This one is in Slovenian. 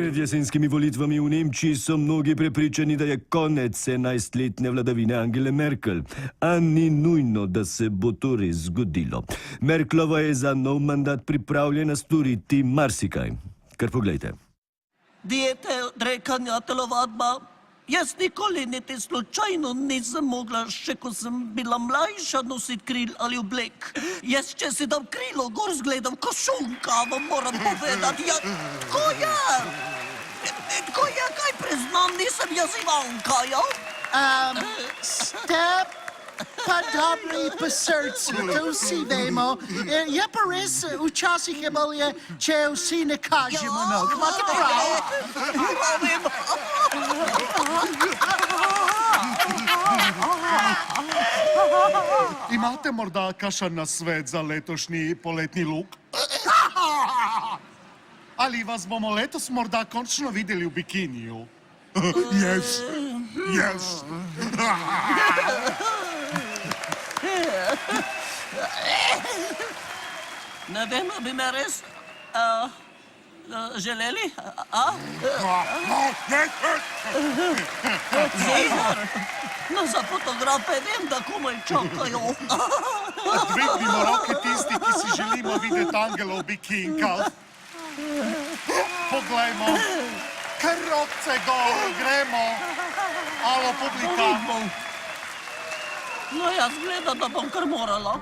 Pred jesenskimi volitvami v Nemčiji so mnogi prepričani, da je konec 11-letne vladavine Angele Merkel. A ni nujno, da se bo to res zgodilo. Merklova je za nov mandat pripravljena storiti marsikaj. Kar poglejte. Diete, odrekanja, telovadba. Jaz nikoli niti slučajno nisem mogla, še ko sem bila mlajša, nositi kril ali oblek. Jaz, če si dam krilo gor, zgledam ko šunka, vam moram povedati. Ja, ko je? Ko je, kaj priznam, nisem jaz Ivanka, ja? Ste pa dobri po srcu, to vsi vemo. Je pa res, včasih je bolje, če vsi ne kažemo nog. Imate prav? Imate morda kakšen nasvet za letošnji poletni luk? Ali vas bomo letos morda končno videli v bikiniju? Yes, yes. Ne vem, bi me res želeli? Zihar, no za fotografe vem, da komaj čakajo. Dvignimo roke tisti, ki si želimo videti Angelo v bikinkah. Poglejmo, kar rokce gor, gremo. Alo, publika. No, jaz gledam, da bom kar morala.